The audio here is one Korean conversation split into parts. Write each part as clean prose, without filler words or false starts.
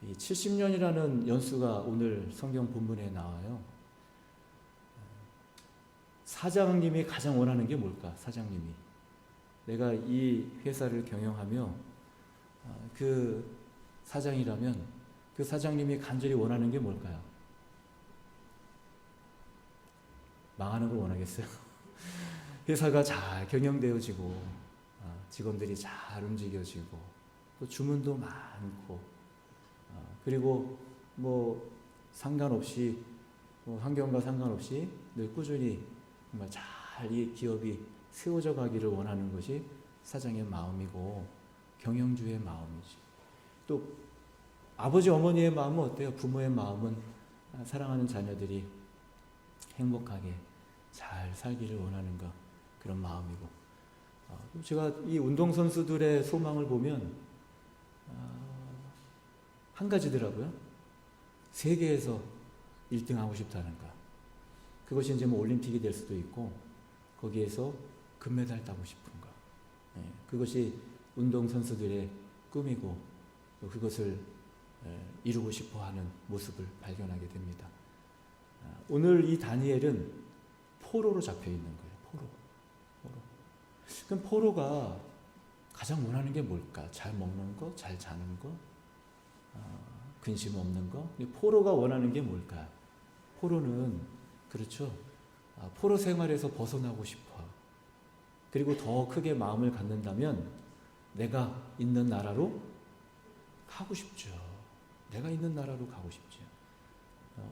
이 70년이라는 연수가 오늘 성경 본문에 나와요. 사장님이 가장 원하는 게 뭘까? 사장님이 내가 이 회사를 경영하며 그 사장이라면 그 사장님이 간절히 원하는 게 뭘까요? 망하는 걸 원하겠어요? 회사가 잘 경영되어지고 직원들이 잘 움직여지고 또 주문도 많고 그리고 뭐 상관없이 환경과 상관없이 늘 꾸준히 정말 잘 이 기업이 세워져 가기를 원하는 것이 사장의 마음이고 경영주의 마음이지. 또 아버지 어머니의 마음은 어때요? 부모의 마음은 사랑하는 자녀들이 행복하게 잘 살기를 원하는 것, 그런 마음이고. 제가 이 운동선수들의 소망을 보면 한 가지더라고요. 세계에서 1등 하고 싶다는 거. 그것이 이제 뭐 올림픽이 될 수도 있고 거기에서 금메달 따고 싶은 거. 그것이 운동선수들의 꿈이고 그것을 이루고 싶어 하는 모습을 발견하게 됩니다. 오늘 이 다니엘은 포로로 잡혀 있는 거예요. 포로. 그럼 포로가 가장 원하는 게 뭘까? 잘 먹는 거, 잘 자는 거, 근심 없는 거. 포로가 원하는 게 뭘까? 포로는 그렇죠. 포로 생활에서 벗어나고 싶어. 그리고 더 크게 마음을 갖는다면 내가 있는 나라로 가고 싶죠. 내가 있는 나라로 가고 싶죠.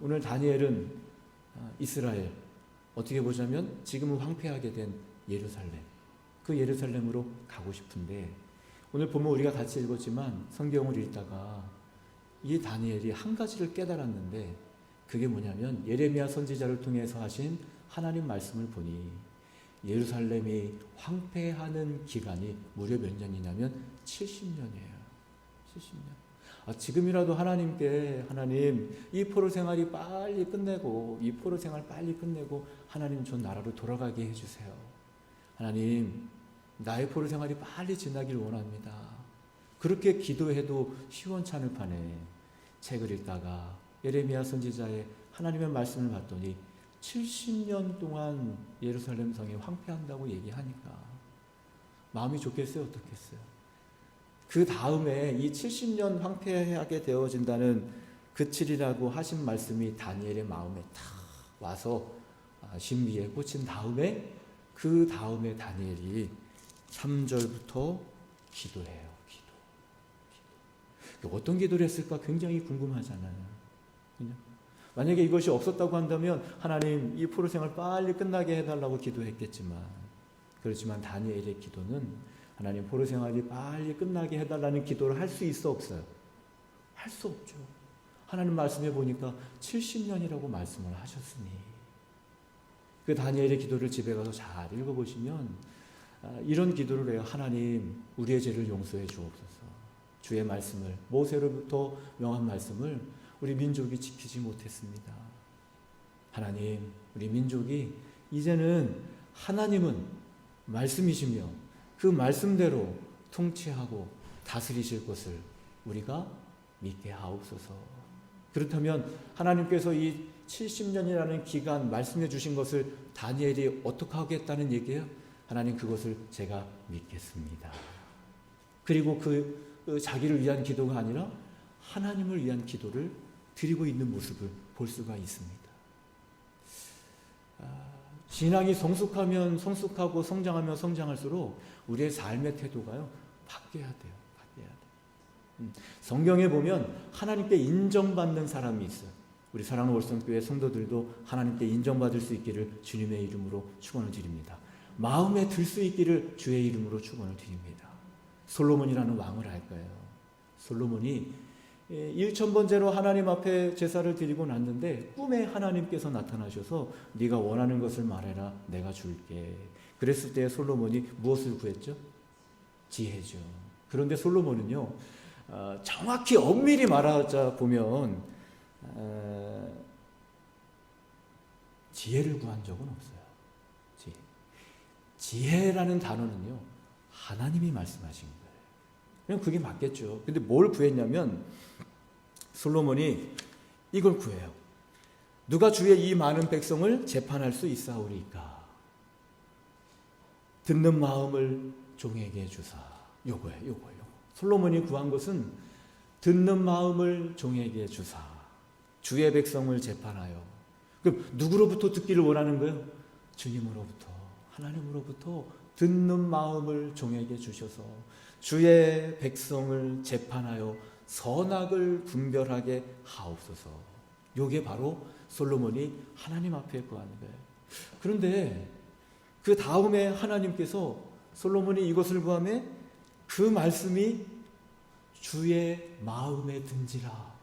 오늘 다니엘은 이스라엘, 어떻게 보자면 지금은 황폐하게 된 예루살렘, 그 예루살렘으로 가고 싶은데 오늘 보면 우리가 같이 읽었지만 성경을 읽다가 이 다니엘이 한 가지를 깨달았는데 그게 뭐냐면 예레미야 선지자를 통해서 하신 하나님 말씀을 보니 예루살렘이 황폐하는 기간이 무려 몇 년이냐면 70년이에요. 70년. 지금이라도 하나님께 하나님 이 포로 생활이 빨리 끝내고 이 포로 생활 빨리 끝내고 하나님 전 나라로 돌아가게 해주세요. 하나님 나의 포로 생활이 빨리 지나길 원합니다. 그렇게 기도해도 시원찮을 판에 책을 읽다가 예레미야 선지자의 하나님의 말씀을 봤더니 70년 동안 예루살렘 성이 황폐한다고 얘기하니까 마음이 좋겠어요? 어떻겠어요? 그 다음에 이 70년 황폐하게 되어진다는 그칠이라고 하신 말씀이 다니엘의 마음에 탁 와서 신비에 꽂힌 다음에 그 다음에 다니엘이 3절부터 기도해요. 기도. 어떤 기도를 했을까 굉장히 궁금하잖아요. 만약에 이것이 없었다고 한다면 하나님 이 포로 생활 빨리 끝나게 해달라고 기도했겠지만 그렇지만 다니엘의 기도는 하나님 포로 생활이 빨리 끝나게 해달라는 기도를 할 수 있어 없어요? 할 수 없죠. 하나님 말씀해 보니까 70년이라고 말씀을 하셨으니 그 다니엘의 기도를 집에 가서 잘 읽어보시면 이런 기도를 해요. 하나님 우리의 죄를 용서해 주옵소서. 주의 말씀을 모세로부터 명한 말씀을 우리 민족이 지키지 못했습니다. 하나님 우리 민족이 이제는 하나님은 말씀이시며 그 말씀대로 통치하고 다스리실 것을 우리가 믿게 하옵소서. 그렇다면 하나님께서 이 70년이라는 기간 말씀해 주신 것을 다니엘이 어떻게 하겠다는 얘기예요? 하나님 그것을 제가 믿겠습니다. 그리고 그 자기를 위한 기도가 아니라 하나님을 위한 기도를 드리고 있는 모습을 볼 수가 있습니다. 신앙이 성숙하면 성숙하고 성장하면 성장할수록 우리의 삶의 태도가요 바뀌어야 돼요. 성경에 보면 하나님께 인정받는 사람이 있어요. 우리 사랑하는 월성교회 성도들도 하나님께 인정받을 수 있기를 주님의 이름으로 축원을 드립니다. 마음에 들 수 있기를 주의 이름으로 축원을 드립니다. 솔로몬이라는 왕을 알까요? 솔로몬이 1000번째로 하나님 앞에 제사를 드리고 났는데 꿈에 하나님께서 나타나셔서 네가 원하는 것을 말해라 내가 줄게. 그랬을 때 솔로몬이 무엇을 구했죠? 지혜죠. 그런데 솔로몬은요 정확히 엄밀히 말하자 보면 지혜를 구한 적은 없어요. 지혜라는 단어는요 하나님이 말씀하신 거예요. 그냥 그게 맞겠죠. 근데 뭘 구했냐면 솔로몬이 이걸 구해요. 누가 주의 이 많은 백성을 재판할 수 있사오리까? 듣는 마음을 종에게 주사. 요거예요. 솔로몬이 구한 것은 듣는 마음을 종에게 주사. 주의 백성을 재판하여. 그럼 누구로부터 듣기를 원하는 거예요? 주님으로부터, 하나님으로부터 듣는 마음을 종에게 주셔서 주의 백성을 재판하여 선악을 분별하게 하옵소서. 요게 바로 솔로몬이 하나님 앞에 구하는 거예요. 그런데 그 다음에 하나님께서 솔로몬이 이것을 구하며 그 말씀이 주의 마음에 든지라.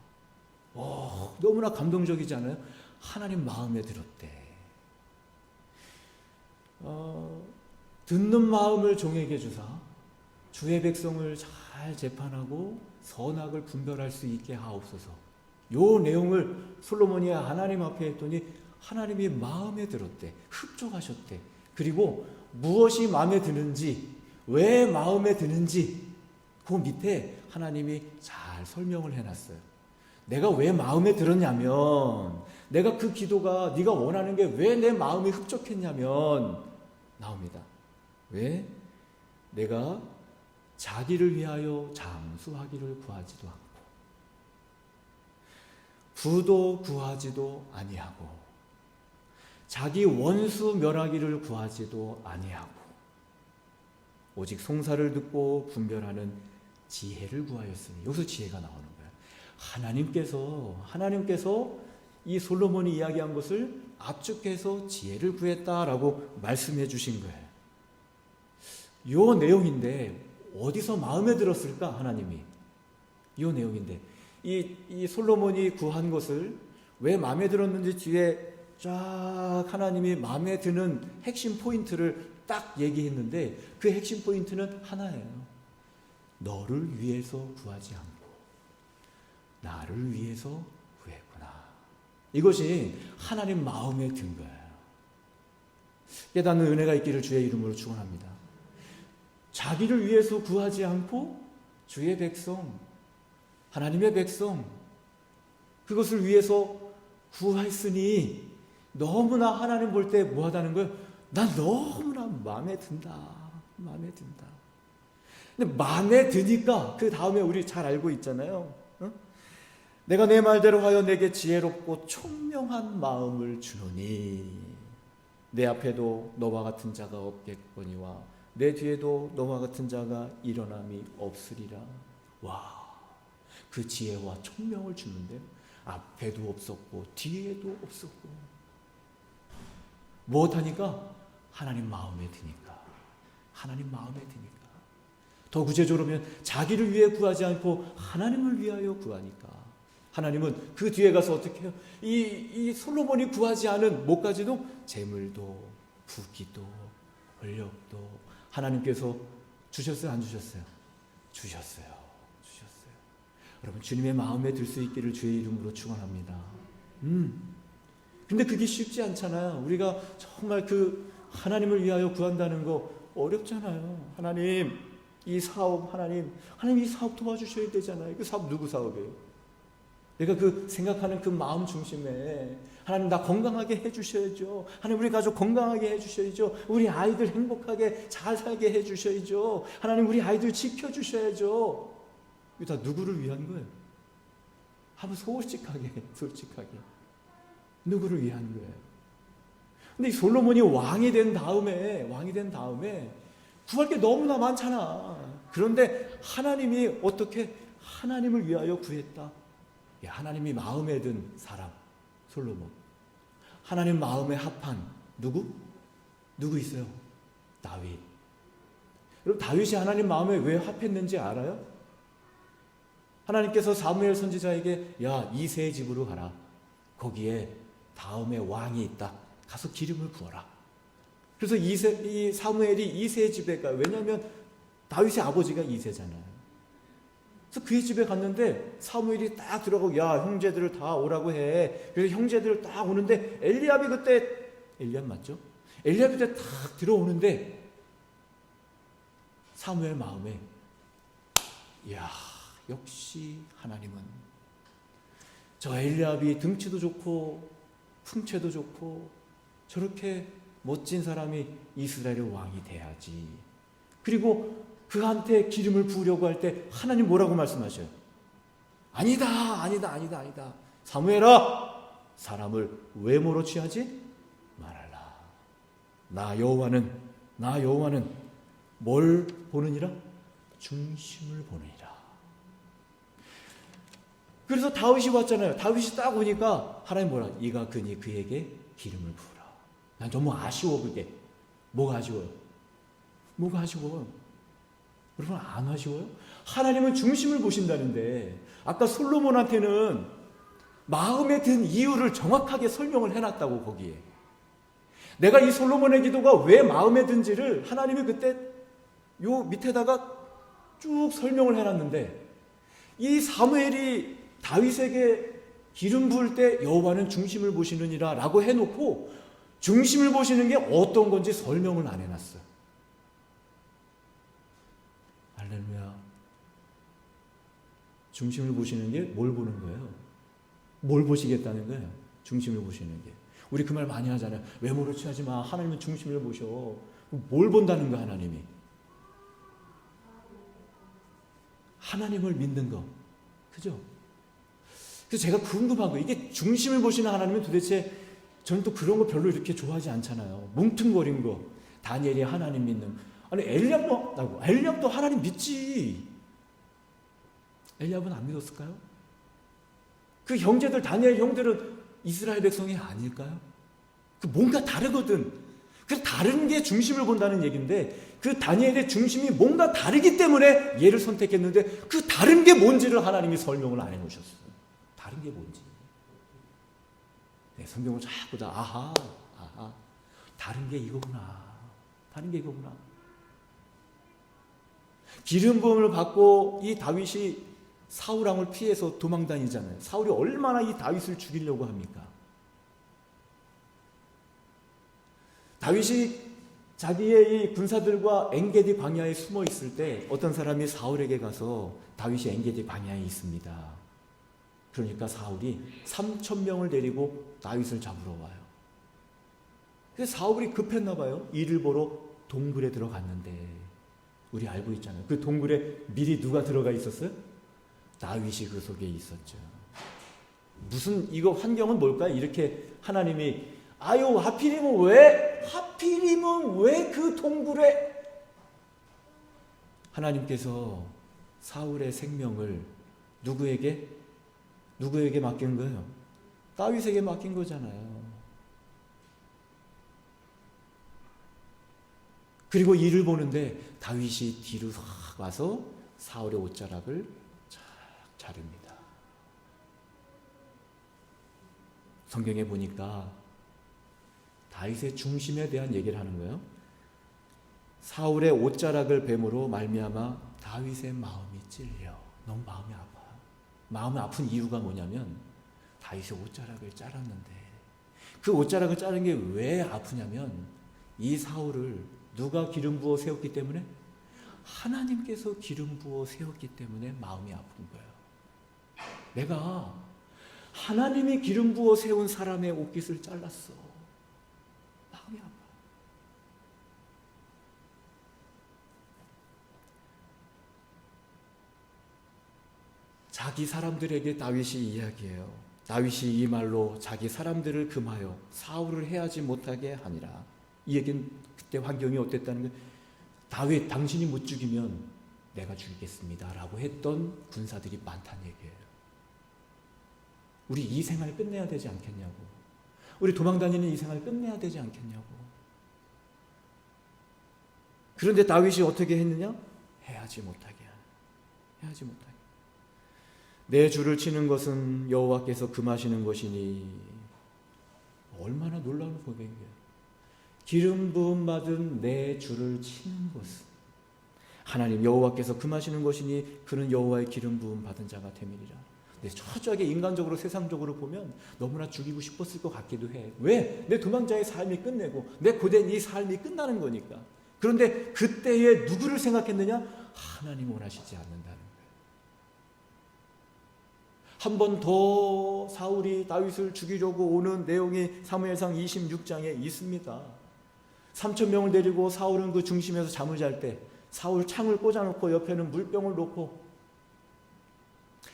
너무나 감동적이지 않아요? 하나님 마음에 들었대. 듣는 마음을 종에게 주사 주의 백성을 잘 재판하고 선악을 분별할 수 있게 하옵소서. 요 내용을 솔로몬이 하나님 앞에 했더니 하나님이 마음에 들었대. 흡족하셨대. 그리고 무엇이 마음에 드는지, 왜 마음에 드는지 그 밑에 하나님이 잘 설명을 해놨어요. 내가 왜 마음에 들었냐면, 내가 그 기도가 네가 원하는 게 왜 내 마음이 흡족했냐면 나옵니다. 왜? 내가 자기를 위하여 장수하기를 구하지도 않고 부도 구하지도 아니하고 자기 원수 멸하기를 구하지도 아니하고 오직 송사를 듣고 분별하는 지혜를 구하였으니. 여기서 지혜가 나오는 거예요. 하나님께서 이 솔로몬이 이야기한 것을 압축해서 지혜를 구했다라고 말씀해 주신 거예요. 요 내용인데 어디서 마음에 들었을까? 하나님이 요 내용인데 이 솔로몬이 구한 것을 왜 마음에 들었는지 뒤에 쫙 하나님이 마음에 드는 핵심 포인트를 딱 얘기했는데 그 핵심 포인트는 하나예요. 너를 위해서 구하지 않고 나를 위해서 구했구나. 이것이 하나님 마음에 든 거예요. 깨닫는 은혜가 있기를 주의 이름으로 축원합니다. 자기를 위해서 구하지 않고 주의 백성, 하나님의 백성, 그것을 위해서 구했으니 너무나 하나님 볼 때 뭐하다는 거예요? 난 너무나 마음에 든다. 마음에 든다. 근데 마음에 드니까 그 다음에 우리 잘 알고 있잖아요. 내가 내 말대로 하여 내게 지혜롭고 총명한 마음을 주노니 내 앞에도 너와 같은 자가 없겠거니와 내 뒤에도 너와 같은 자가 일어남이 없으리라. 와, 그 지혜와 총명을 주는데 앞에도 없었고 뒤에도 없었고 무엇하니까? 하나님 마음에 드니까. 하나님 마음에 드니까. 더 구체적으로 면 자기를 위해 구하지 않고 하나님을 위하여 구하니까 하나님은 그 뒤에 가서 어떻게 해요? 이 솔로몬이 구하지 않은 뭐까지도 재물도 부귀도 권력도 하나님께서 주셨어요? 안 주셨어요? 주셨어요. 여러분 주님의 마음에 들 수 있기를 주의 이름으로 축원합니다. 근데 그게 쉽지 않잖아요. 우리가 정말 그 하나님을 위하여 구한다는 거 어렵잖아요. 하나님 이 사업 하나님 이 사업 도와주셔야 되잖아요. 그 사업 누구 사업이에요? 내가 그 생각하는 그 마음 중심에 하나님 나 건강하게 해주셔야죠. 하나님 우리 가족 건강하게 해주셔야죠. 우리 아이들 행복하게 잘 살게 해주셔야죠. 하나님 우리 아이들 지켜주셔야죠. 이거 다 누구를 위한 거예요? 한번 솔직하게 누구를 위한 거예요? 근데 이 솔로몬이 왕이 된 다음에 구할 게 너무나 많잖아. 그런데 하나님이 어떻게 하나님을 위하여 구했다? 하나님이 마음에 든 사람 솔로몬. 하나님 마음에 합한 누구 있어요? 다윗. 여러분 다윗이 하나님 마음에 왜 합했는지 알아요? 하나님께서 사무엘 선지자에게 야 이새의 집으로 가라. 거기에 다음에 왕이 있다. 가서 기름을 부어라. 그래서 이 사무엘이 이새의 집에 가요. 왜냐하면 다윗의 아버지가 이새잖아요. 그래서 그의 집에 갔는데 사무엘이 딱 들어가고 야 형제들을 다 오라고 해. 그래서 형제들을 딱 오는데 엘리압이 그때 엘리압 맞죠? 엘리압이 그때 딱 들어오는데 사무엘 마음에 야 역시 하나님은 저 엘리압이 등치도 좋고 풍채도 좋고 저렇게 멋진 사람이 이스라엘의 왕이 돼야지. 그리고 그한테 기름을 부으려고 할 때 하나님 뭐라고 말씀하셔요? 아니다. 사무엘아, 사람을 외모로 취하지 말아라. 나 여호와는 뭘 보느니라? 중심을 보느니라. 그래서 다윗이 왔잖아요. 다윗이 딱 오니까 하나님 뭐라? 이가 그니 그에게 기름을 부으라. 난 너무 아쉬워. 그게 뭐가 아쉬워요? 여러분 안 아쉬워요? 하나님은 중심을 보신다는데 아까 솔로몬한테는 마음에 든 이유를 정확하게 설명을 해놨다고. 거기에 내가 이 솔로몬의 기도가 왜 마음에 든지를 하나님이 그때 요 밑에다가 쭉 설명을 해놨는데, 이 사무엘이 다윗에게 기름 부을 때 여호와는 중심을 보시느니라 라고 해놓고 중심을 보시는 게 어떤 건지 설명을 안 해놨어요. 할렐루야. 중심을 보시는 게 뭘 보는 거예요? 뭘 보시겠다는 거예요? 중심을 보시는 게. 우리 그 말 많이 하잖아요. 외모를 취하지 마. 하나님은 중심을 보셔. 뭘 본다는 거 하나님이? 하나님을 믿는 거. 그죠? 그래서 제가 궁금한 거, 이게 중심을 보시는 하나님은 도대체, 저는 또 그런 거 별로 이렇게 좋아하지 않잖아요. 뭉퉁거린 거. 다니엘이 하나님 믿는. 아니 엘리압도 하나님 믿지. 엘리압은 안 믿었을까요? 그 형제들, 다니엘 형들은 이스라엘 백성이 아닐까요? 그 뭔가 다르거든. 그 다른 게 중심을 본다는 얘기인데, 그 다니엘의 중심이 뭔가 다르기 때문에 얘를 선택했는데, 그 다른 게 뭔지를 하나님이 설명을 안 해놓으셨어요. 다른 게 뭔지. 네, 성경을 자꾸 아하, 다른 게 이거구나. 기름 부음을 받고 이 다윗이 사울 왕을 피해서 도망 다니잖아요. 사울이 얼마나 이 다윗을 죽이려고 합니까? 다윗이 자기의 이 군사들과 엔게디 광야에 숨어 있을 때 어떤 사람이 사울에게 가서 다윗이 엔게디 광야에 있습니다. 그러니까 사울이 3,000명을 데리고 다윗을 잡으러 와요. 그래서 사울이 급했나 봐요. 이를 보러 동굴에 들어갔는데, 우리 알고 있잖아요. 그 동굴에 미리 누가 들어가 있었어요? 다윗이 그 속에 있었죠. 무슨, 이거 환경은 뭘까요? 이렇게 하나님이 하필이면 왜 그 동굴에? 하나님께서 사울의 생명을 누구에게 맡긴 거예요? 다윗에게 맡긴 거잖아요. 그리고 이를 보는데 다윗이 뒤로 확 와서 사울의 옷자락을 착 자릅니다. 성경에 보니까 다윗의 중심에 대한 얘기를 하는 거예요. 사울의 옷자락을 뱀으로 말미암아 다윗의 마음이 찔려. 너무 마음이 아파. 마음이 아픈 이유가 뭐냐면 다윗의 옷자락을 자랐는데, 그 옷자락을 자른 게 왜 아프냐면 이 사울을 누가 기름 부어 세웠기 때문에? 하나님께서 기름 부어 세웠기 때문에 마음이 아픈 거예요. 내가 하나님이 기름 부어 세운 사람의 옷깃을 잘랐어. 마음이 아파. 자기 사람들에게 다윗이 이야기해요. 다윗이 이 말로 자기 사람들을 금하여 사울을 해하지 못하게 하니라. 이 얘기는 그때 환경이 어땠다는 거예요. 다윗, 당신이 못 죽이면 내가 죽이겠습니다 라고 했던 군사들이 많다는 얘기예요. 우리 이 생활 끝내야 되지 않겠냐고. 우리 도망다니는 이 생활 끝내야 되지 않겠냐고. 그런데 다윗이 어떻게 했느냐? 해하지 못하게. 내 주를 치는 것은 여호와께서 금하시는 것이니. 얼마나 놀라운 고백이에요. 기름 부음 받은 내 주를 치는 것은 하나님 여호와께서 금하시는 것이니 그는 여호와의 기름 부음 받은 자가 됨이니라. 근데 초조하게 인간적으로 세상적으로 보면 너무나 죽이고 싶었을 것 같기도 해. 왜? 내 도망자의 삶이 끝내고 내 고된 이 삶이 끝나는 거니까. 그런데 그때에 누구를 생각했느냐? 하나님 원하시지 않는다는 거예요. 한 번 더 사울이 다윗을 죽이려고 오는 내용이 사무엘상 26장에 있습니다. 3,000명을 데리고 사울은 그 중심에서 잠을 잘 때 사울 창을 꽂아놓고 옆에는 물병을 놓고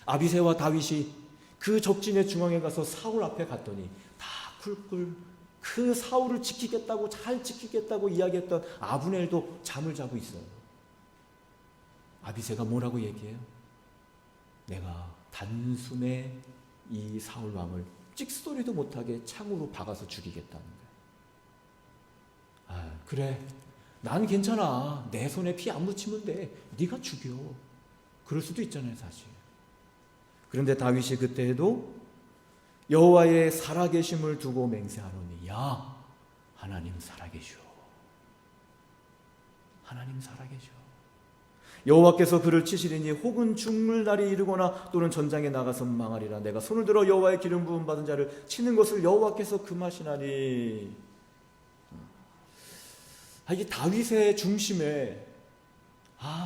아비새와 다윗이 그 적진의 중앙에 가서 사울 앞에 갔더니 다 쿨쿨 그 사울을 지키겠다고 잘 지키겠다고 이야기했던 아브넬도 잠을 자고 있어요. 아비새가 뭐라고 얘기해요? 내가 단숨에 이 사울 왕을 찍소리도 못하게 창으로 박아서 죽이겠다는 거야. 아, 그래. 난 괜찮아. 내 손에 피 안 묻히면 돼. 네가 죽여. 그럴 수도 있잖아요, 사실. 그런데 다윗이 그때에도 여호와의 살아계심을 두고 맹세하노니 야, 하나님 살아계시오. 하나님 살아계시오. 여호와께서 그를 치시리니 혹은 죽물 날이 이르거나 또는 전장에 나가서 망하리라. 내가 손을 들어 여호와의 기름 부음 받은 자를 치는 것을 여호와께서 금하시나니. 이게 다윗의 중심에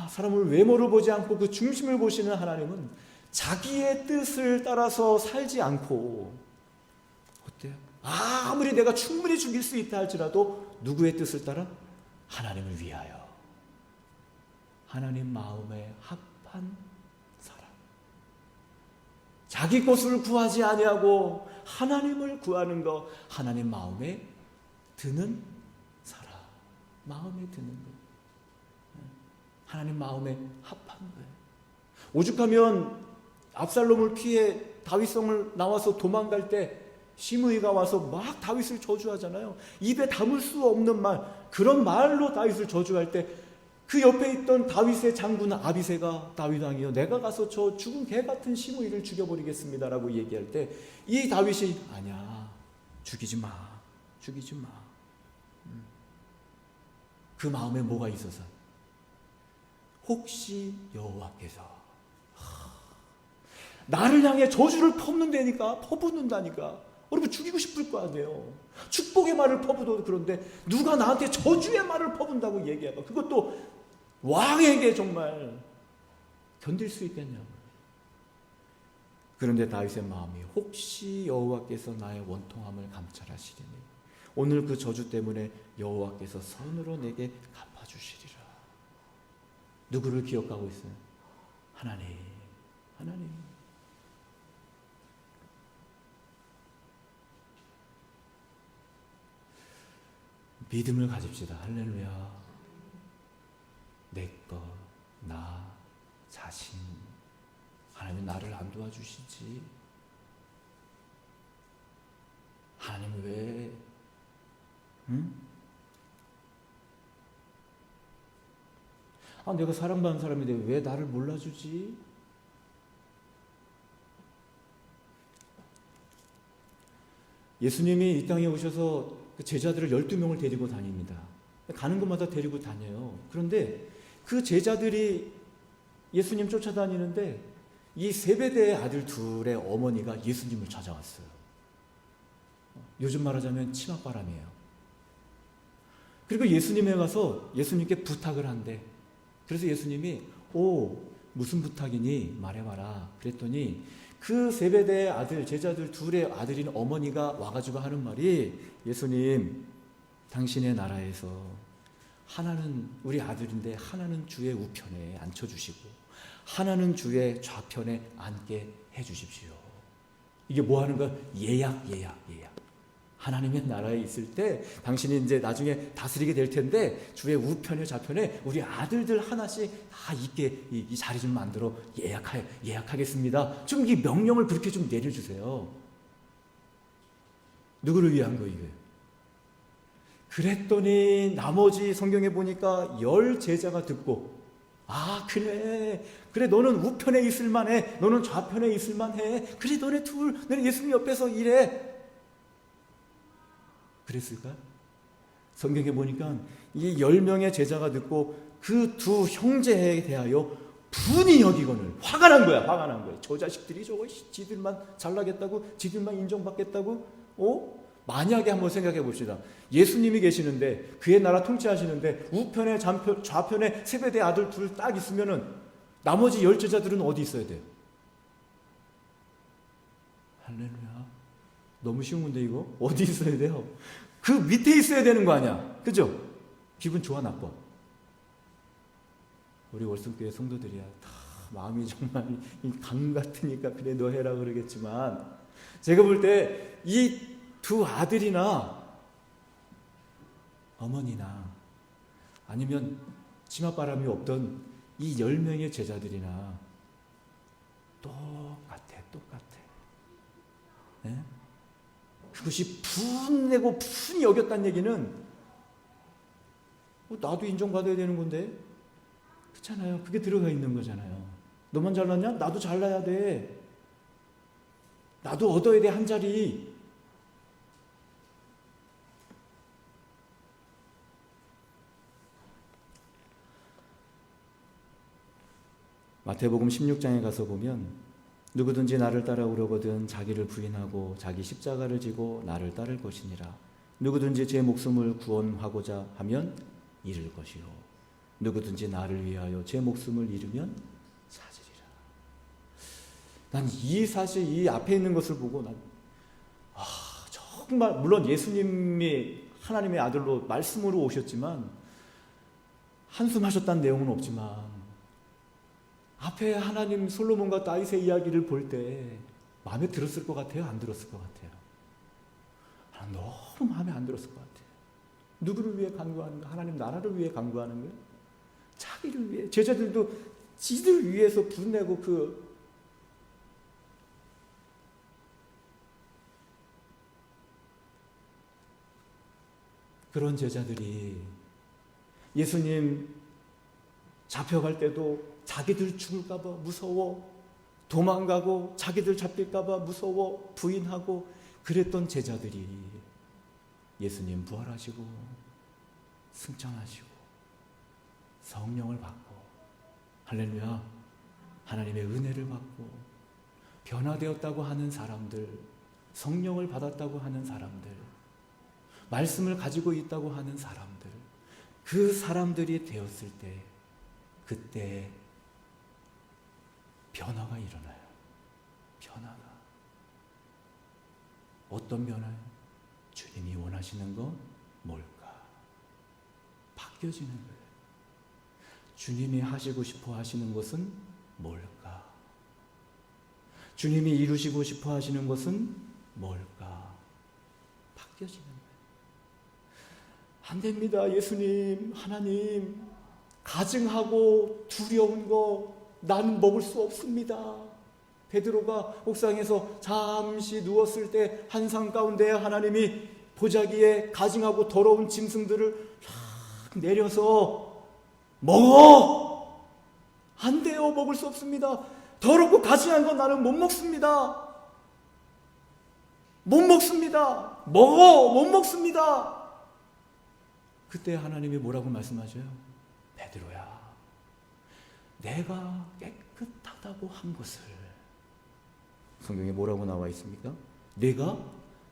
사람을 외모를 보지 않고 그 중심을 보시는 하나님은 자기의 뜻을 따라서 살지 않고 어때요? 아무리 내가 충분히 죽일 수 있다 할지라도 누구의 뜻을 따라? 하나님을 위하여 하나님 마음에 합한 사람, 자기 것을 구하지 아니하고 하나님을 구하는 것, 하나님 마음에 드는 사람, 마음에 드는 것, 하나님 마음에 합한 거예요. 오죽하면 압살롬을 피해 다윗성을 나와서 도망갈 때 시므이가 와서 막 다윗을 저주하잖아요. 입에 담을 수 없는 말, 그런 말로 다윗을 저주할 때 그 옆에 있던 다윗의 장군 아비새가 다윗 왕이요, 내가 가서 저 죽은 개 같은 시므이를 죽여버리겠습니다라고 얘기할 때 이 다윗이 아니야, 죽이지 마. 그 마음에 뭐가 있어서? 혹시 여호와께서 나를 향해 저주를 퍼붓는다니까. 여러분 죽이고 싶을 거 아니에요. 축복의 말을 퍼부어도 그런데 누가 나한테 저주의 말을 퍼분다고 얘기해봐. 그것도 왕에게 정말 견딜 수 있겠냐고. 그런데 다윗의 마음이 혹시 여호와께서 나의 원통함을 감찰하시리니 오늘 그 저주 때문에 여호와께서 선으로 내게 갚아주시리라. 누구를 기억하고 있어요? 하나님. 믿음을 가집시다. 할렐루야. 내 것, 나, 자신. 하나님 나를 안 도와주시지. 하나님 왜? 내가 사랑받는 사람인데 왜 나를 몰라주지? 예수님이 이 땅에 오셔서 제자들을 12명을 데리고 다닙니다. 가는 곳마다 데리고 다녀요. 그런데 그 제자들이 예수님 쫓아다니는데 이 세베대의 아들 둘의 어머니가 예수님을 찾아왔어요. 요즘 말하자면 치맛바람이에요. 그리고 예수님에 가서 예수님께 부탁을 한대. 그래서 예수님이 무슨 부탁이니 말해봐라 그랬더니 그 세베대의 아들, 제자들 둘의 아들인 어머니가 와가지고 하는 말이, 예수님, 당신의 나라에서 하나는 우리 아들인데 하나는 주의 우편에 앉혀주시고 하나는 주의 좌편에 앉게 해주십시오. 이게 뭐 하는 거야? 예약. 하나님의 나라에 있을 때 당신이 이제 나중에 다스리게 될 텐데 주의 우편에 좌편에 우리 아들들 하나씩 다 있게 이 자리 좀 만들어 예약하겠습니다. 좀 이 명령을 그렇게 좀 내려주세요. 누구를 위한 거 이게? 그랬더니 나머지 성경에 보니까 10 제자가 듣고 그래 너는 우편에 있을 만해, 너는 좌편에 있을 만해, 그래 너네 예수님 옆에서 일해. 그랬을까요? 성경에 보니까 이 10명의 제자가 듣고 그 두 형제에 대하여 분이 여기거늘 화가 난 거야. 저 자식들이 저거 지들만 잘나겠다고, 지들만 인정받겠다고. 만약에 한번 생각해 봅시다. 예수님이 계시는데 그의 나라 통치하시는데 우편에 좌편에 세베대 아들 둘 딱 있으면은 나머지 10 제자들은 어디 있어야 돼요? 할렐루야. 너무 쉬운 건데 이거? 어디 있어야 돼요? 그 밑에 있어야 되는 거 아니야. 그죠? 기분 좋아 나빠? 우리 월성교회 성도들이야. 다 마음이 정말 강 같으니까 그래 너 해라 그러겠지만 제가 볼 때 이 두 아들이나 어머니나 아니면 치맛바람이 없던 이 10명의 제자들이나 똑같아. 네? 그것이 분내고 분이 여겼다는 얘기는 나도 인정받아야 되는 건데 그렇잖아요. 그게 들어가 있는 거잖아요. 너만 잘났냐? 나도 잘나야 돼. 나도 얻어야 돼 한 자리. 마태복음 16장에 가서 보면 누구든지 나를 따라오려거든 자기를 부인하고 자기 십자가를 지고 나를 따를 것이니라. 누구든지 제 목숨을 구원하고자 하면 잃을 것이요 누구든지 나를 위하여 제 목숨을 잃으면 찾으리라. 난 이 사실 이 앞에 있는 것을 보고 난 정말 물론 예수님이 하나님의 아들로 말씀으로 오셨지만 한숨 하셨다는 내용은 없지만 앞에 하나님 솔로몬과 다윗의 이야기를 볼 때 마음에 들었을 것 같아요? 안 들었을 것 같아요? 너무 마음에 안 들었을 것 같아요. 누구를 위해 간구하는가? 하나님 나라를 위해 간구하는 거예요? 자기를 위해. 제자들도 지들 위해서 분내고 그런 제자들이 예수님 잡혀갈 때도 자기들 죽을까봐 무서워 도망가고 자기들 잡힐까봐 무서워 부인하고 그랬던 제자들이 예수님 부활하시고 승천하시고 성령을 받고 할렐루야 하나님의 은혜를 받고 변화되었다고 하는 사람들, 성령을 받았다고 하는 사람들, 말씀을 가지고 있다고 하는 사람들, 그 사람들이 되었을 때 그때 변화가 일어나요. 변화가. 어떤 변화요? 주님이 원하시는 건 뭘까? 바뀌어지는 거예요. 주님이 하시고 싶어 하시는 것은 뭘까? 주님이 이루시고 싶어 하시는 것은 뭘까? 바뀌어지는 거예요. 안 됩니다. 예수님, 하나님, 가증하고 두려운 거 난 먹을 수 없습니다. 베드로가 옥상에서 잠시 누웠을 때 한상 가운데 하나님이 보자기에 가증하고 더러운 짐승들을 내려서 먹어! 안 돼요. 먹을 수 없습니다. 더럽고 가증한 건 나는 못 먹습니다. 못 먹습니다. 먹어! 못 먹습니다. 그때 하나님이 뭐라고 말씀하셔요? 베드로야, 내가 깨끗하다고 한 것을, 성경에 뭐라고 나와 있습니까? 내가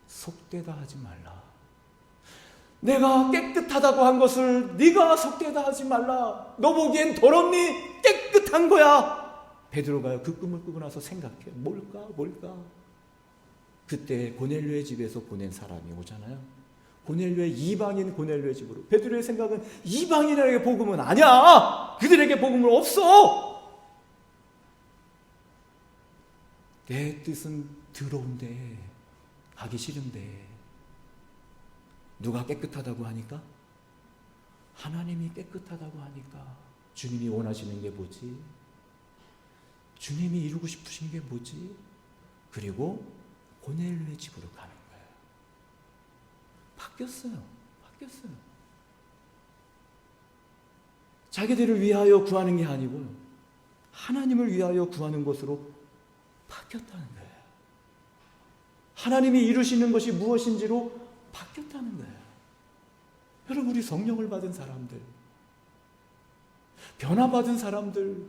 속되다 하지 말라. 내가 깨끗하다고 한 것을 네가 속되다 하지 말라. 너 보기엔 더럽니? 깨끗한 거야. 베드로가 그 꿈을 꾸고 나서 생각해. 뭘까? 그때 고넬료의 집에서 보낸 사람이 오잖아요. 고넬료의 이방인 고넬료의 집으로. 베드로의 생각은 이방인에게 복음은 아니야. 그들에게 복음은 없어. 내 뜻은 더러운데, 가기 싫은데 누가 깨끗하다고 하니까? 하나님이 깨끗하다고 하니까. 주님이 원하시는 게 뭐지? 주님이 이루고 싶으신 게 뭐지? 그리고 고넬료의 집으로 가는 거예요. 바뀌었어요. 자기들을 위하여 구하는 게 아니고요, 하나님을 위하여 구하는 것으로 바뀌었다는 거예요. 하나님이 이루시는 것이 무엇인지로 바뀌었다는 거예요. 여러분, 우리 성령을 받은 사람들, 변화받은 사람들,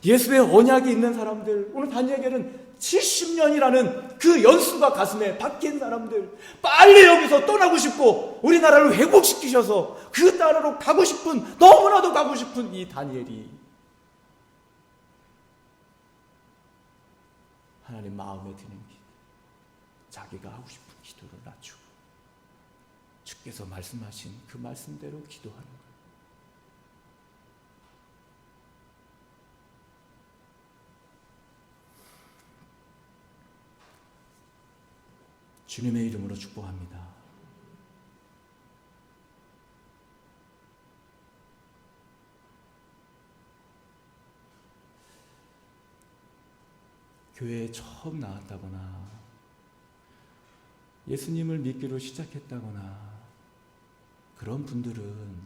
예수의 언약이 있는 사람들, 오늘 다니엘은 70년이라는 그 연수가 가슴에 박힌 사람들, 빨리 여기서 떠나고 싶고 우리나라를 회복시키셔서 그 나라로 가고 싶은, 너무나도 가고 싶은 이 다니엘이 하나님 마음에 드는 기도, 자기가 하고 싶은 기도를 낮추고 주께서 말씀하신 그 말씀대로 기도하는 거예요. 주님의 이름으로 축복합니다. 교회에 처음 나왔다거나 예수님을 믿기로 시작했다거나 그런 분들은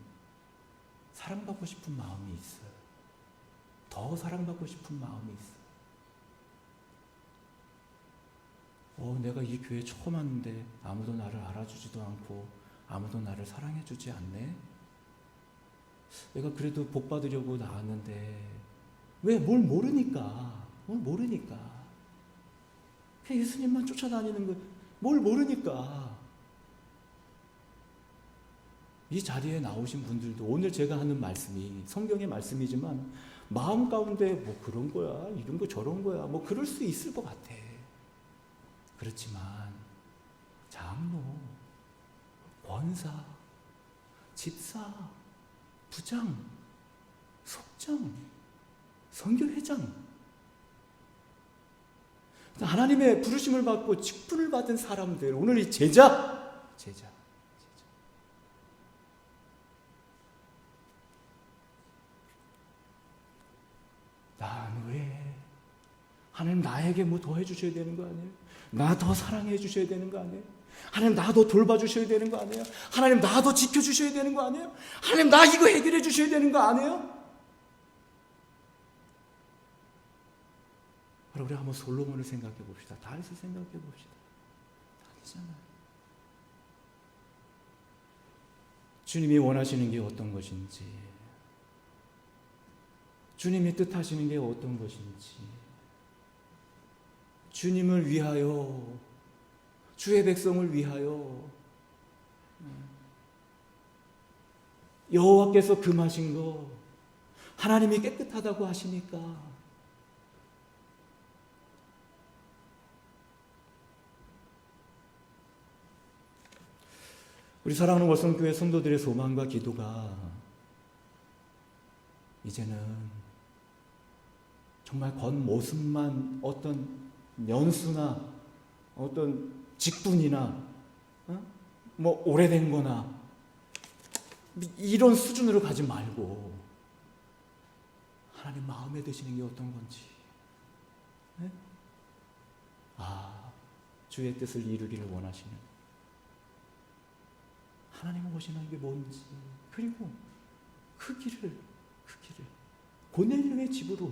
사랑받고 싶은 마음이 있어요. 더 사랑받고 싶은 마음이 있어요. 내가 이 교회에 처음 왔는데 아무도 나를 알아주지도 않고 아무도 나를 사랑해주지 않네? 내가 그래도 복 받으려고 나왔는데 왜 뭘 모르니까 그냥 예수님만 쫓아다니는 거 뭘 모르니까. 이 자리에 나오신 분들도 오늘 제가 하는 말씀이 성경의 말씀이지만 마음 가운데 뭐 그런 거야 이런 거 저런 거야 뭐 그럴 수 있을 것 같아. 그렇지만 장로, 권사, 집사, 부장, 속장, 선교회장, 하나님의 부르심을 받고 직분을 받은 사람들, 오늘 이 제자. 난 왜? 하나님 나에게 뭐 더 해주셔야 되는 거 아니에요? 나 더 사랑해 주셔야 되는 거 아니에요? 하나님 나 더 돌봐주셔야 되는 거 아니에요? 하나님 나 더 지켜주셔야 되는 거 아니에요? 하나님 나 이거 해결해 주셔야 되는 거 아니에요? 우리 한번 솔로몬을 생각해 봅시다. 다윗을 생각해 봅시다. 아니잖아요. 주님이 원하시는 게 어떤 것인지, 주님이 뜻하시는 게 어떤 것인지, 주님을 위하여, 주의 백성을 위하여 여호와께서 금하신 거 하나님이 깨끗하다고 하시니까 우리 사랑하는 월성교회 성도들의 소망과 기도가 이제는 정말 겉모습만 어떤 연수나 어떤 직분이나 뭐 오래된 거나 이런 수준으로 가지 말고 하나님 마음에 드시는 게 어떤 건지, 주의 뜻을 이루기를 원하시는 하나님은 보시는 게 뭔지, 그리고 그 길을 고넬료의 집으로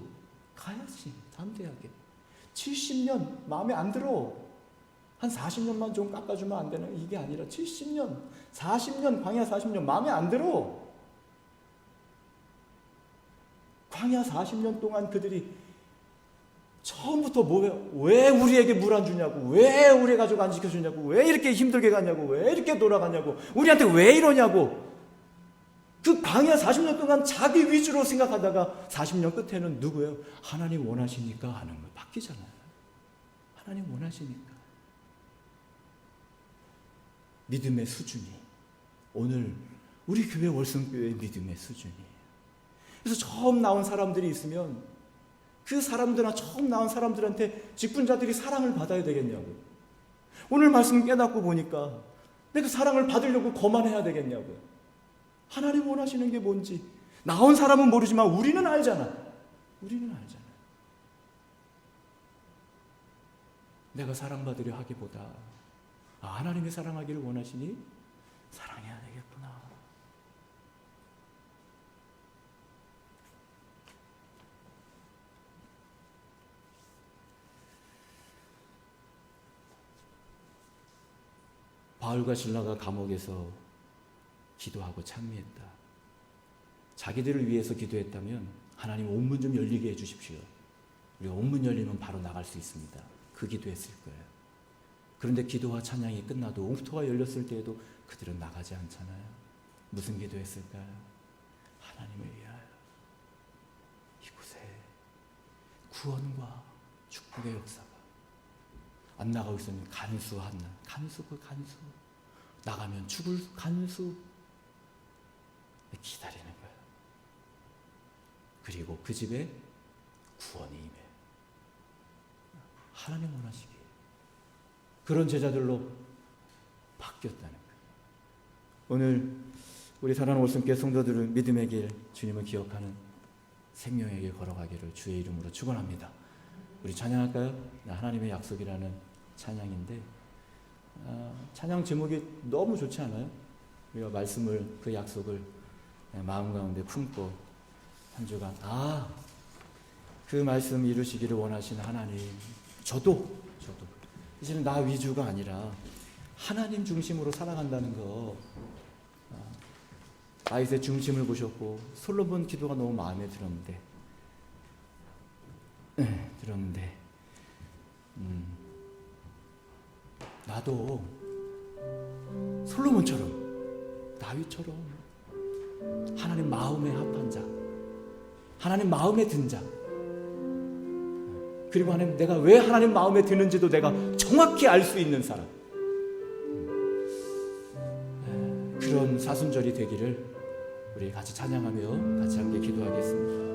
가야지. 담대하게 70년 마음에 안 들어. 한 40년만 좀 깎아주면 안 되나? 이게 아니라 70년 40년 광야 40년 마음에 안 들어. 광야 40년 동안 그들이 처음부터 왜 우리에게 물 안 주냐고, 왜 우리 가족 안 지켜주냐고, 왜 이렇게 힘들게 가냐고, 왜 이렇게 돌아가냐고, 우리한테 왜 이러냐고. 그 광야 40년 동안 자기 위주로 생각하다가 40년 끝에는 누구예요? 하나님 원하시니까 하는 거 바뀌잖아요. 하나님 원하시니까. 믿음의 수준이 오늘 우리 교회 월성교회의 믿음의 수준이에요. 그래서 처음 나온 사람들이 있으면 그 사람들이나 처음 나온 사람들한테 직분자들이 사랑을 받아야 되겠냐고. 오늘 말씀 깨닫고 보니까 내가 그 사랑을 받으려고 거만해야 되겠냐고요. 하나님 원하시는 게 뭔지 나온 사람은 모르지만 우리는 알잖아. 내가 사랑받으려 하기보다 하나님이 사랑하기를 원하시니 사랑해야 되겠구나. 바울과 실라가 감옥에서 기도하고 찬미했다. 자기들을 위해서 기도했다면 하나님 온문 좀 열리게 해주십시오. 우리가 온문 열리면 바로 나갈 수 있습니다. 그 기도했을 거예요. 그런데 기도와 찬양이 끝나도 옹토가 열렸을 때에도 그들은 나가지 않잖아요. 무슨 기도했을까요? 하나님을 위하여 이곳에 구원과 축복의 역사가 안 나가고 있으면 간수하는 간수 나가면 죽을 간수 기다리는 거예요. 그리고 그 집에 구원이 임해. 하나님 원하시기에 그런 제자들로 바뀌었다는 거예요. 오늘 우리 사랑하는 올순교회 성도들은 믿음의 길 주님을 기억하는 생명의 길 걸어가기를 주의 이름으로 축원합니다. 우리 찬양할까요? 하나님의 약속이라는 찬양인데 찬양 제목이 너무 좋지 않아요? 우리가 말씀을 그 약속을 마음 가운데 품고 한 주간 그 말씀 이루시기를 원하시는 하나님, 저도 이제는 나 위주가 아니라 하나님 중심으로 살아간다는 거. 다윗의 중심을 보셨고 솔로몬 기도가 너무 마음에 들었는데 나도 솔로몬처럼 다윗처럼 하나님 마음에 합한 자, 하나님 마음에 든 자, 그리고 하나님 내가 왜 하나님 마음에 드는지도 내가 정확히 알 수 있는 사람, 그런 사순절이 되기를 우리 같이 찬양하며 같이 함께 기도하겠습니다.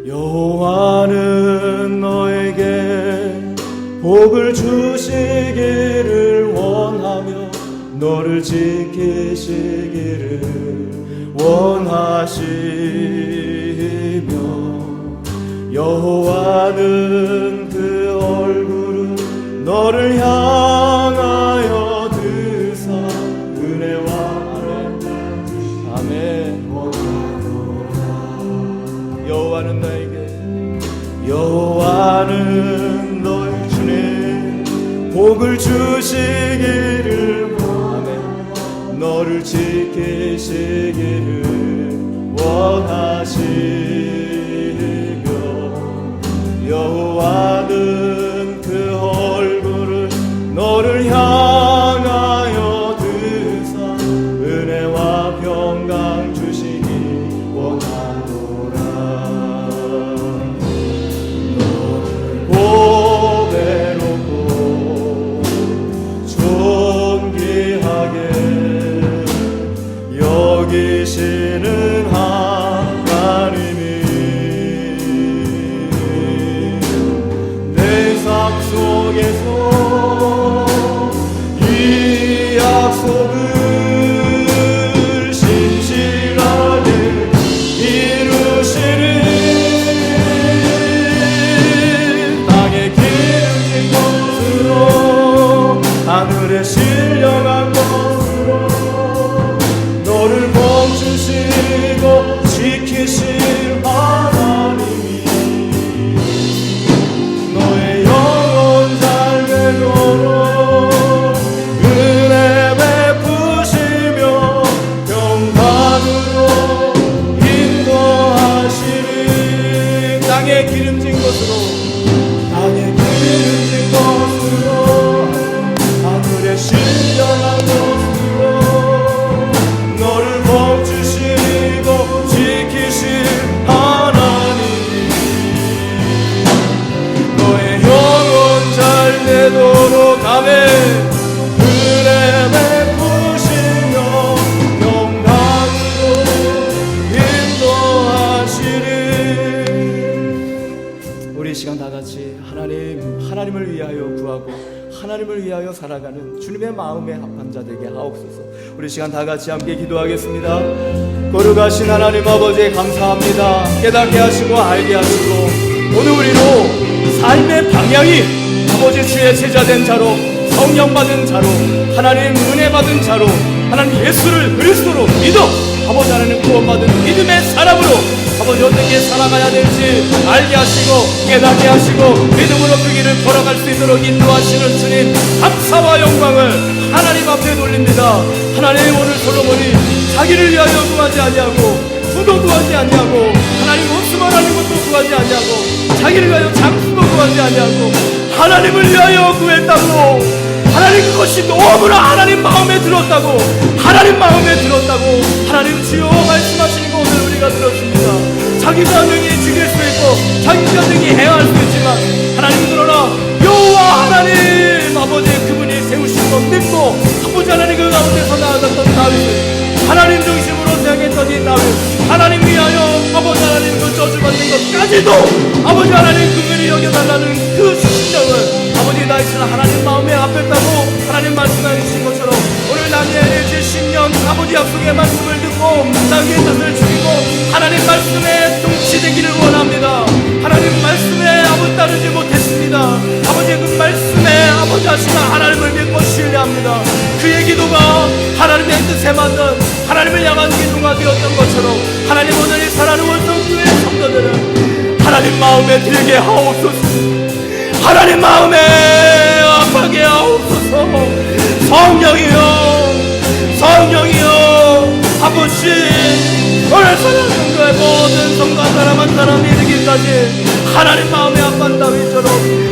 여호와는 너에게 복을 주시기를 원하며 너를 지키시기를 원하시며 여호와는 그 얼굴을 너를 향하여 드사 은혜와 아멘. 여호와는 너의 주님 복을 주시기를 원하며 너를 지키시기를 원하시며 여호와는 그 얼굴을 너를 향하여 드사 은혜와 평강 주시기 원하노라. 여기시는 하나님이 내 삶 속에서 이 약속을 신실하게 이루시는 땅에 기름진 것으로 하늘에 신령한 것으로 너를 멈추시고 지키실 하나님이 너의 영혼 잘 되도록 은혜 베푸시며 평강으로 인도하시는 땅에 기름진 것으로 하늘에 신령한 것으로 너를 멈추시고 지키실 하나님 너의 영혼 잘 되도록 아멘. 은혜 베푸시며 평강으로 인도하시리. 우리 시간 다 같이 하나님을 위하여 구하고 하나님을 위하여 살아가는 주님의 마음에 합한 자 되게 하옵소서. 우리 시간 다 같이 함께 기도하겠습니다. 거룩하신 하나님 아버지 감사합니다. 깨닫게 하시고 알게 하시고 오늘 우리로 삶의 방향이 아버지 주의 제자된 자로 성령 받은 자로 하나님 은혜 받은 자로 하나님 예수를 그리스도로 믿어 아버지 하나님 구원받은 믿음의 사람으로 아버지 어떻게 살아가야 될지 알게 하시고 깨닫게 하시고 믿음으로 그 길을 걸어갈 수 있도록 인도하시는 주님 감사와 영광을 하나님 앞에 돌립니다. 하나님 오늘 솔로몬이 자기를 위하여 구하지 아니하고 부도 구하지 아니하고 하나님 옷수만하는 것도 구하지 아니하고 자기를 위하여 장수도 구하지 아니하고 하나님을 위하여 구했다고. 하나님 그것이 너무나 하나님 마음에 들었다고. 하나님 마음에 들었다고. 하나님 주여 우리도 아버지 하나님 긍휼히 여겨달라는 그 심정을 아버지 다윗은 하나님 마음에 앞했다고 하나님 말씀해 주신 것처럼 오늘 다니엘의 제10년 아버지 약속의 말씀을 듣고 자기의 뜻을 죽이고 하나님 말씀에 동치되기를 원합니다. 하나님 말씀에 아버지 따르지 못했습니다. 아버지 그 말씀에 아버지 하시나 하나님을 믿고 신뢰합니다. 그의 기도가 하나님의 뜻에 맞는 하나님을 향한 기도가 되었던 것처럼 하나님 오늘 이 사랑하는 원성교회 성도들은 하나님 마음에 들게 하옵소서. 하나님 마음에 아파게 하옵소서. 성령이여 아버지 오늘 사랑하는 성도의 모든 성도 한 사람 한 사람이 이르기까지 하나님 마음에 아픈 다윗처럼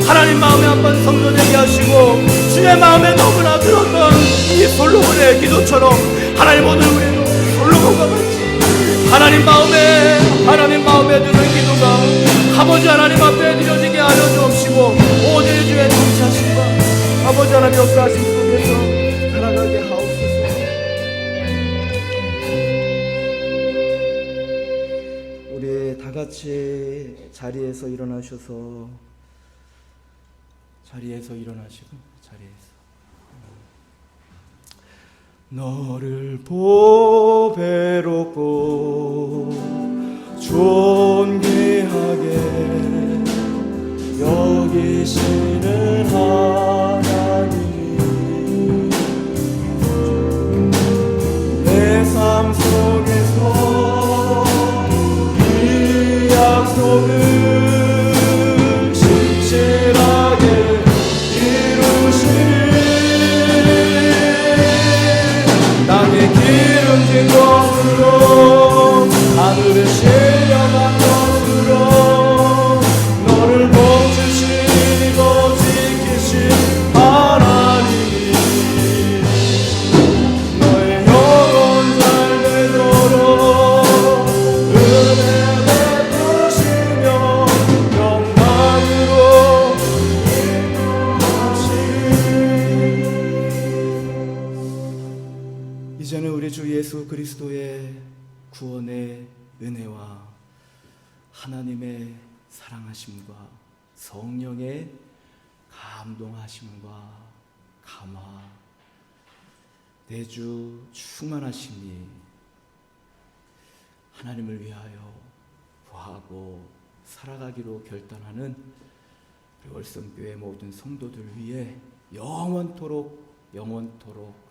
하나님 마음에 아픈 성도 되게 하시고 주의 마음에 너무나 들었던 이 솔로몬의 기도처럼 하나님 오늘 우리도 솔로몬과 같이 하나님 마음에 드는 기도가 아버지 하나님 앞에 드려지게 하여 주옵시고 오늘 주의 통치하심과 아버지 하나님 역사하심 속에서 살아가게 하옵소서. 우리 다 같이 자리에서 일어나시고 너를 보배롭고 존귀하게 여기시는 하나님 내 삶 속에서 이 약속을 신실하게 이루시니 땅에 기름진 것으로 하늘에 신령한 것으로 너를 멈추시고 지키신 하나님이 너의 영혼 잘 되도록 은혜 베푸시며 영광으로 인도하시니 이제는 우리 주 예수 그리스도의 구원의 은혜와 하나님의 사랑하심과 성령의 감동하심과 감화 내주 충만하심이 하나님을 위하여 구하고 살아가기로 결단하는 우리 월성교회 모든 성도들 위해 영원토록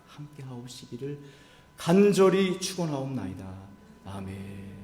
함께 하옵시기를 간절히 축원하옵나이다. 아멘.